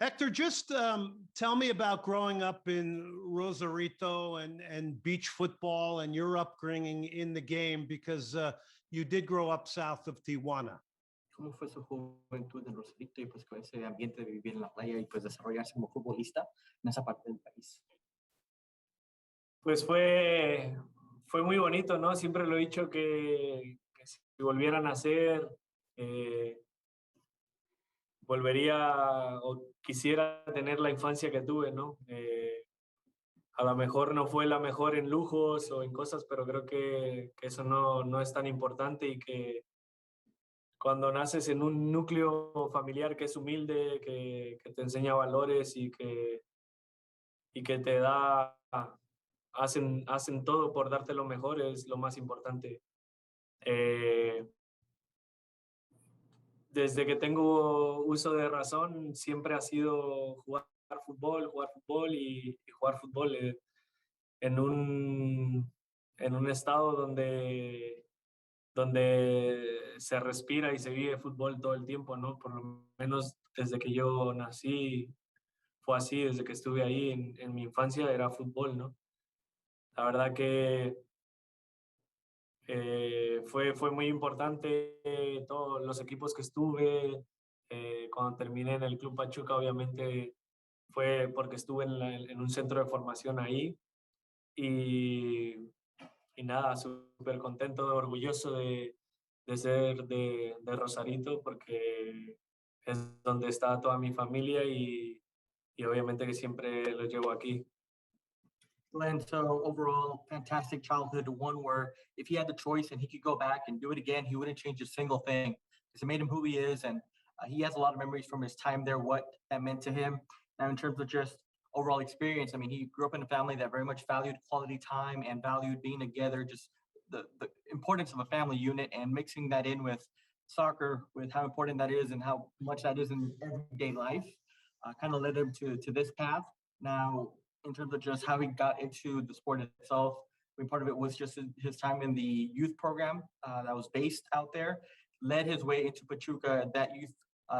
Hector, just tell me about growing up in Rosarito and beach football and your upbringing in the game, because you did grow up south of Tijuana. ¿Cómo fue su juventud en Rosarito y pues con ese ambiente de vivir en la playa y pues desarrollarse como futbolista en esa parte del país? Pues fue muy bonito, ¿no? Siempre lo he dicho que si volvieran a hacer, volvería o quisiera tener la infancia que tuve, ¿no? A lo mejor no fue la mejor en lujos o en cosas, pero creo que eso no es tan importante y que cuando naces en un núcleo familiar que es humilde, que te enseña valores y que te da, hacen todo por darte lo mejor, es lo más importante. Desde que tengo uso de razón, siempre ha sido jugar fútbol y jugar fútbol en un estado donde se respira y se vive fútbol todo el tiempo, ¿no? Por lo menos desde que yo nací fue así, desde que estuve ahí en mi infancia era fútbol, ¿no? La verdad que fue muy importante todos los equipos que estuve. Cuando terminé en el Club Pachuca, obviamente fue porque estuve en un centro de formación ahí y nada, súper contento, orgulloso de ser de Rosarito porque es donde está toda mi familia y obviamente que siempre lo llevo aquí. Glenn, so overall, fantastic childhood, one where if he had the choice and he could go back and do it again, he wouldn't change a single thing because it made him who he is. And he has a lot of memories from his time there, what that meant to him. Now, in terms of just overall experience, I mean, he grew up in a family that very much valued quality time and valued being together, just the importance of a family unit and mixing that in with soccer, with how important that is and how much that is in everyday life, kind of led him to this path. Now, in terms of just how he got into the sport itself, I mean, part of it was just his time in the youth program that was based out there, led his way into Pachuca, that youth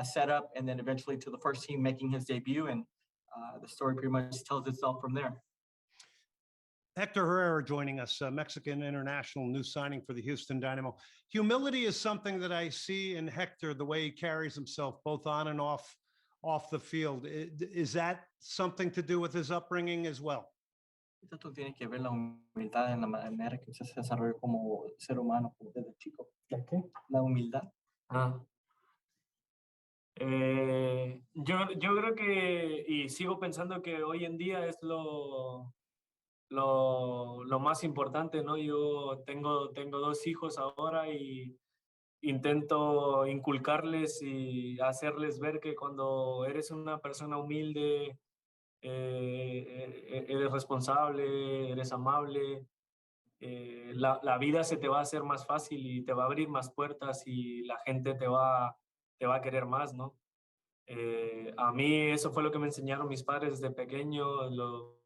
setup, and then eventually to the first team making his debut. And the story pretty much tells itself from there. Hector Herrera joining us, Mexican international, new signing for the Houston Dynamo. Humility is something that I see in Hector, the way he carries himself, both on and off the field. Is that something to do with his upbringing as well? Esto tiene que ver la humildad en la manera que usted se desarrolló como ser humano desde chico. ¿La qué? La humildad. Yo creo que, y sigo pensando que hoy en día es lo más importante, ¿no? Yo tengo 2 hijos ahora y intento inculcarles y hacerles ver que cuando eres una persona humilde, eres responsable, eres amable, la vida se te va a hacer más fácil y te va a abrir más puertas y la gente te va a querer más, ¿no? A mí eso fue lo que me enseñaron mis padres desde pequeño,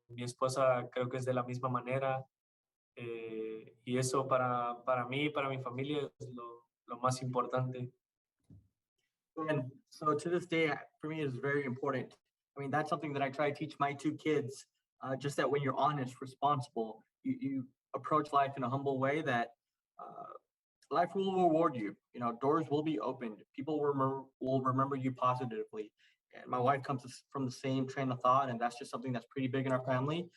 mi esposa creo que es de la misma manera, y eso para mí y para mi familia es lo más importante. And so to this day, for me, is very important. I mean, that's something that I try to teach my 2 kids, just that when you're honest, responsible, you approach life in a humble way, that life will reward you. You know, doors will be opened. People will remember you positively. And my wife comes from the same train of thought, and that's just something that's pretty big in our family.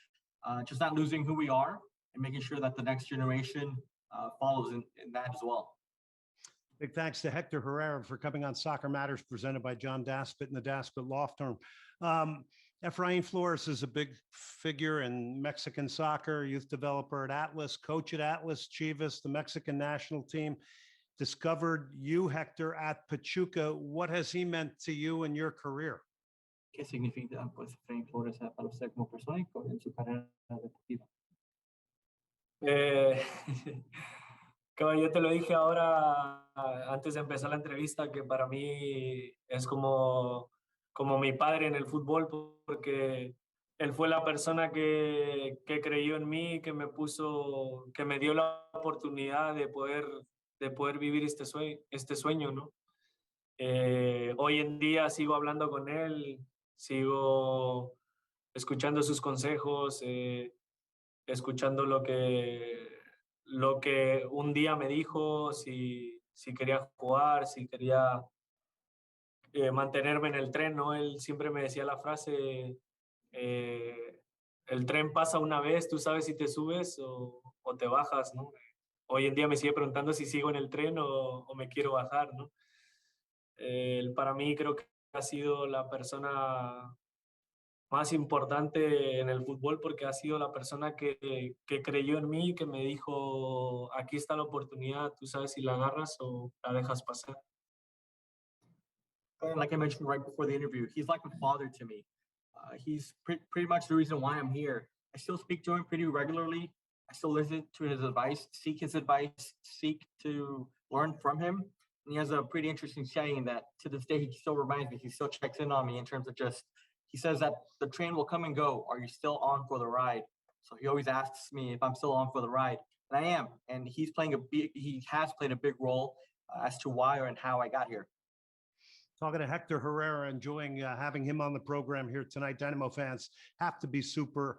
Just not losing who we are and making sure that the next generation follows in that as well. Big thanks to Hector Herrera for coming on Soccer Matters, presented by John Daspit and the Daspit Law Firm. Efrain Flores is a big figure in Mexican soccer, youth developer at Atlas, coach at Atlas, Chivas, the Mexican national team. Discovered you, Hector, at Pachuca. What has he meant to you in your career? ¿Qué significa, pues, Efrain Flores para usted como persona y en su carrera deportiva? Como yo te lo dije ahora, antes de empezar la entrevista, que para mí es como mi padre en el fútbol, porque él fue la persona que creyó en mí, que me dio la oportunidad de poder vivir este sueño, ¿no? Hoy en día sigo hablando con él, sigo escuchando sus consejos, escuchando lo que un día me dijo, si quería jugar, si quería mantenerme en el tren, ¿no? Él siempre me decía la frase, el tren pasa una vez, tú sabes si te subes o te bajas, ¿no? Hoy en día me sigue preguntando si sigo en el tren o me quiero bajar, ¿no? Él para mí creo que ha sido la persona más importante en el fútbol porque ha sido la persona que creyó en mí, que me dijo, aquí está la oportunidad, tú sabes si la agarras o la dejas pasar. And like I mentioned right before the interview, he's like a father to me. He's pretty much the reason why I'm here. I still speak to him pretty regularly. I still listen to his advice, seek his advice, seek to learn from him. And he has a pretty interesting saying that to this day, he still reminds me, he still checks in on me in terms of just, he says that the train will come and go. Are you still on for the ride? So he always asks me if I'm still on for the ride. And I am. And he has played a big role as to why and how I got here. Talking to Hector Herrera, enjoying having him on the program here tonight. Dynamo fans have to be super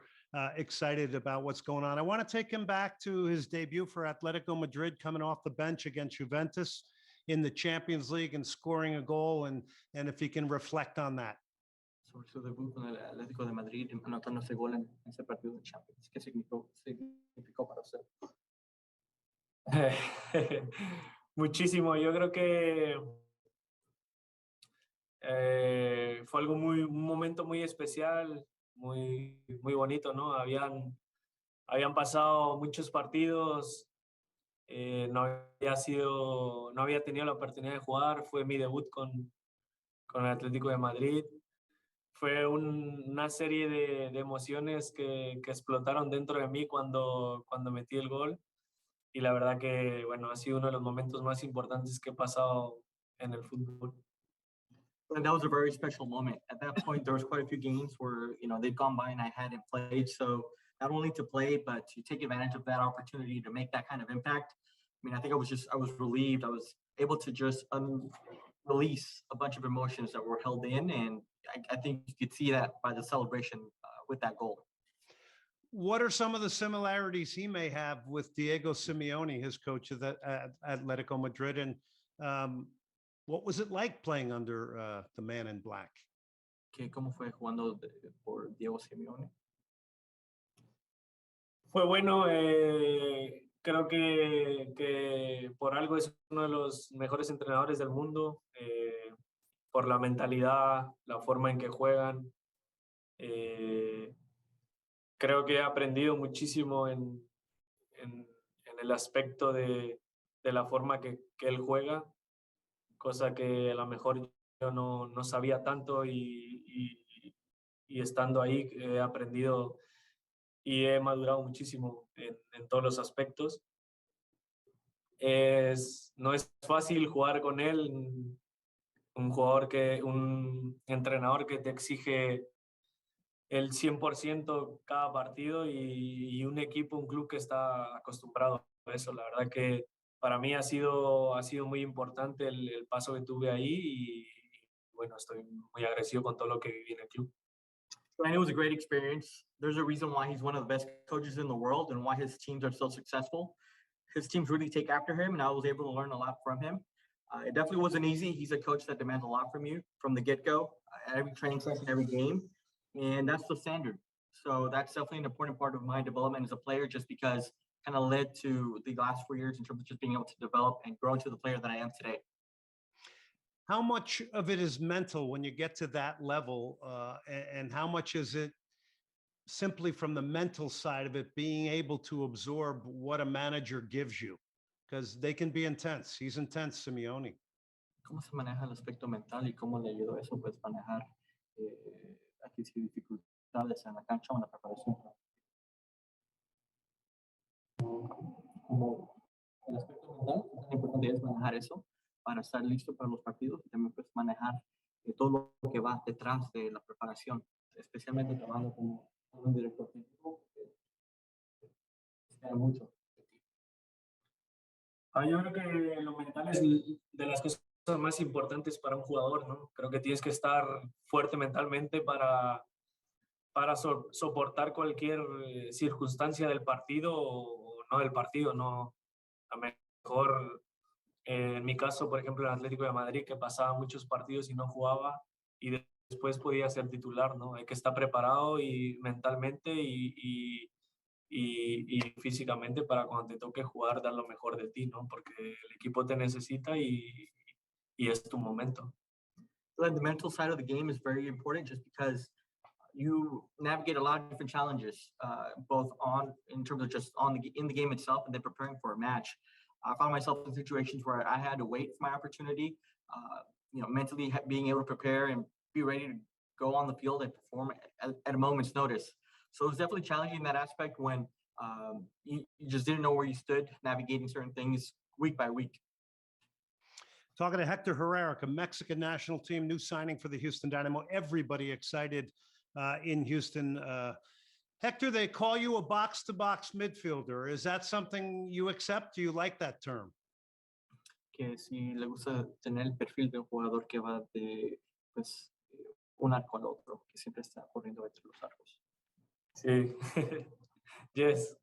excited about what's going on. I want to take him back to his debut for Atletico Madrid, coming off the bench against Juventus in the Champions League and scoring a goal, and if he can reflect on that. Sobre su debut con el Atlético de Madrid, anotando ese gol en ese partido de Champions. ¿Qué significó para usted? Muchísimo, yo creo que fue un momento muy especial, muy bonito, ¿no? Habían pasado muchos partidos, no había tenido la oportunidad de jugar, fue mi debut con el Atlético de Madrid. Fue una serie de emociones que explotaron dentro de mí cuando metí el gol. Y la verdad que, bueno, ha sido uno de los momentos más importantes que he pasado en el fútbol. And that was a very special moment. At that point, there was quite a few games where, you know, they'd gone by and I hadn't played. So not only to play, but to take advantage of that opportunity to make that kind of impact. I mean, I think I was relieved. I was able to just release a bunch of emotions that were held in. And I think you could see that by the celebration with that goal. What are some of the similarities he may have with Diego Simeone, his coach of Atletico Madrid? And what was it like playing under the man in black? ¿Cómo fue jugando por Diego Simeone? Fue bueno, creo que por algo es uno de los mejores entrenadores del mundo, por la mentalidad, la forma en que juegan. Creo que he aprendido muchísimo en el aspecto de la forma que él juega, cosa que a lo mejor yo no sabía tanto y estando ahí he aprendido y he madurado muchísimo en todos los aspectos. No es fácil jugar con él, un entrenador que te exige el 100% cada partido y un equipo, un club que está acostumbrado a eso. La verdad que para mí ha sido muy importante el paso que tuve ahí y bueno, estoy muy agradecido con todo lo que viví en el club. And it was a great experience. There's a reason why he's one of the best coaches in the world and why his teams are so successful. His teams really take after him, and I was able to learn a lot from him. It definitely wasn't easy. He's a coach that demands a lot from you from the get-go, every training session, every game, and that's the standard. So that's definitely an important part of my development as a player, just because kind of led to the last 4 years in terms of just being able to develop and grow into the player that I am today. How much of it is mental when you get to that level, and how much is it simply from the mental side of it, being able to absorb what a manager gives you? Because they can be intense. He's intense, Simeone. ¿Cómo se maneja el aspecto mental y cómo le ayudó eso, pues, manejar aquí sí dificultades en la cancha o en la preparación? Como el aspecto mental, tan importante es manejar eso para estar listo para los partidos y también pues manejar todo lo que va detrás de la preparación, especialmente trabajando como un director técnico que espera mucho. Yo creo que lo mental es de las cosas más importantes para un jugador, ¿no? Creo que tienes que estar fuerte mentalmente para soportar cualquier circunstancia del partido o no del partido, ¿no? A lo mejor, en mi caso, por ejemplo, el Atlético de Madrid, que pasaba muchos partidos y no jugaba, y después podía ser titular, ¿no? Hay que estar preparado y mentalmente y físicamente para cuando te toque jugar dar lo mejor de ti, ¿no? Porque el equipo te necesita y es tu momento. The mental side of the game is very important just because you navigate a lot of different challenges, both in terms of just in the game itself and then preparing for a match. I found myself in situations where I had to wait for my opportunity, mentally being able to prepare and be ready to go on the field and perform at a moment's notice. So it was definitely challenging in that aspect when you just didn't know where you stood, navigating certain things week by week. Talking to Hector Herrera, a Mexican national team, new signing for the Houston Dynamo. Everybody excited in Houston. Hector, they call you a box-to-box midfielder. Is that something you accept? Do you like that term? Que si le gusta tener el perfil de un jugador que va de pues un arco al otro, que siempre está corriendo entre los arcos. Sí. Yes.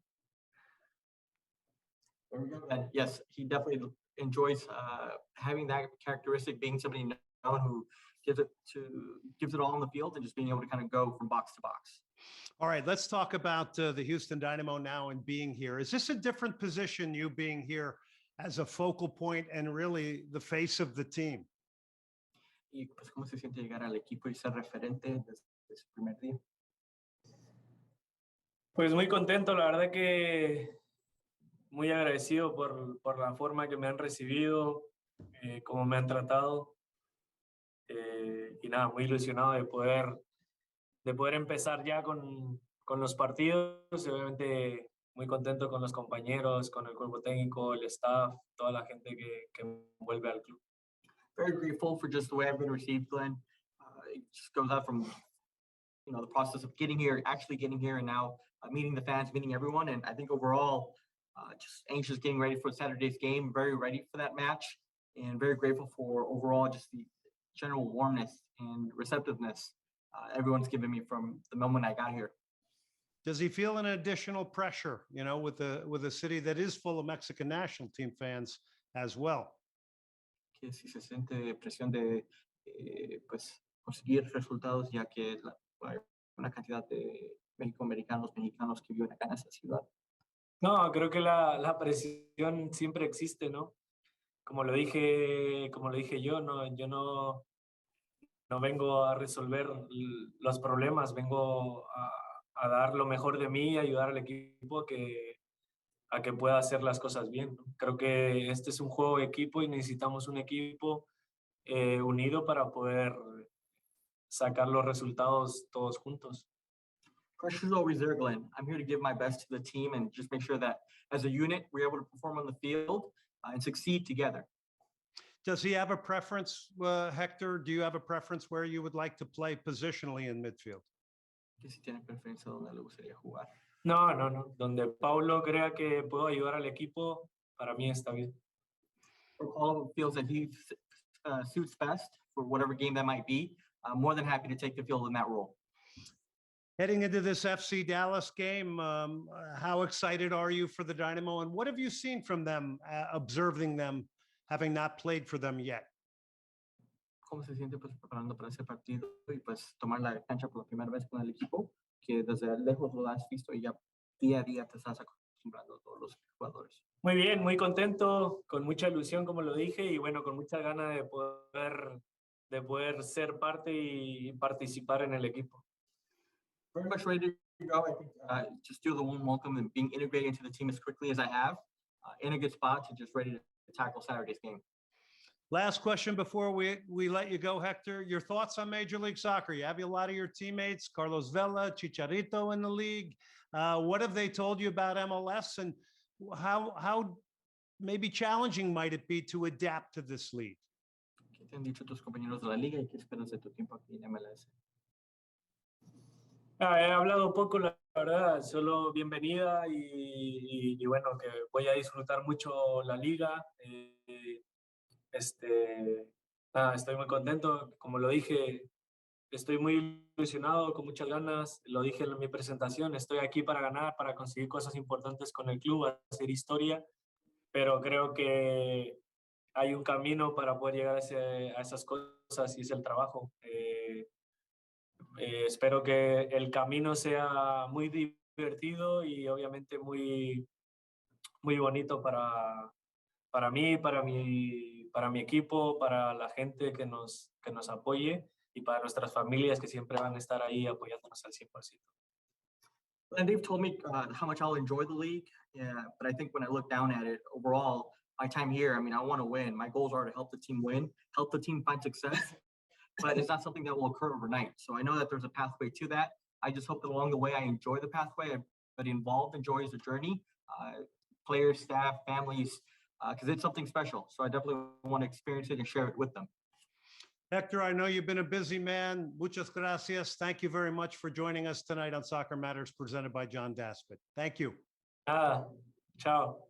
And yes, he definitely enjoys having that characteristic, being somebody known who gives it all on the field and just being able to kind of go from box to box. All right, let's talk about the Houston Dynamo now and being here. Is this a different position, you being here as a focal point and really the face of the team? Y pues cómo se siente llegar al equipo y ser referente desde su primer día. Pues muy contento, la verdad que muy agradecido por la forma que me han recibido, cómo me han tratado. Y nada, muy ilusionado de poder empezar ya con los partidos. Obviamente muy contento con los compañeros, con el cuerpo técnico, el staff, toda la gente que envuelve al club. Very grateful for just the way I've been received, Glenn. It just goes out from the process of actually getting here, and now meeting the fans, meeting everyone. And I think overall, just anxious getting ready for Saturday's game, very ready for that match, and very grateful for overall just the general warmness and receptiveness everyone's given me from the moment I got here. Does he feel an additional pressure, with a city that is full of Mexican national team fans as well? Que si se siente presión de pues conseguir resultados, ya que hay una cantidad de mexicanos que viven acá en esta ciudad. No, creo que la presión siempre existe, ¿no? Como lo dije yo, yo no vengo a resolver los problemas, vengo a dar lo mejor de mí y ayudar al equipo a que pueda hacer las cosas bien, ¿no? Creo que este es un juego de equipo y necesitamos un equipo unido para poder sacar los resultados todos juntos. Pressure's always there, Glenn. I'm here to give my best to the team and just make sure that as a unit, we're able to perform on the field and succeed together. Does he have a preference, Hector? Do you have a preference where you would like to play positionally in midfield? Que si tiene preferencia donde le gustaría jugar. No. Donde Paulo crea que puedo ayudar al equipo, para mí está bien. Or Paulo feels that he suits best for whatever game that might be. I'm more than happy to take the field in that role. Heading into this FC Dallas game, how excited are you for the Dynamo? And what have you seen from them, observing them, having not played for them yet? ¿Cómo se siente pues preparando para ese partido y pues tomar la cancha por la primera vez con el equipo que desde lejos lo has visto y ya día a día te estás acostumbrando a todos los jugadores? Muy bien, muy contento, con mucha ilusión, como lo dije, y bueno, con mucha ganas de poder ser parte y participar en el equipo. Very much ready to go. I think just do the warm welcome and being integrated into the team as quickly as I have, in a good spot to just ready to tackle Saturday's game. Last question before we let you go, Hector. Your thoughts on Major League Soccer? You have a lot of your teammates, Carlos Vela, Chicharito in the league. What have they told you about MLS, and how maybe challenging might it be to adapt to this league? ¿Qué te han dicho tus compañeros de la liga y qué esperas de tu tiempo aquí en MLS? He hablado poco, la verdad, solo bienvenida y bueno, que voy a disfrutar mucho la liga. Nada, estoy muy contento, como lo dije, estoy muy ilusionado, con muchas ganas, lo dije en mi presentación, estoy aquí para ganar, para conseguir cosas importantes con el club, hacer historia, pero creo que hay un camino para poder llegar a esas cosas y es el trabajo. Espero que el camino sea muy divertido y obviamente muy bonito para mí, para mi equipo, para la gente que nos apoye y para nuestras familias que siempre van a estar ahí apoyándonos al 100%. And they've told me how much I'll enjoy the league. Yeah, but I think when I look down at it overall, my time here, I mean, I want to win. My goals are to help the team win, help the team find success, but it's not something that will occur overnight. So I know that there's a pathway to that. I just hope that along the way, I enjoy the pathway, but involved enjoys the journey. Players, staff, families, because it's something special. So I definitely want to experience it and share it with them. Hector, I know you've been a busy man. Muchas gracias. Thank you very much for joining us tonight on Soccer Matters presented by John Daspit. Thank you. Nada, chao.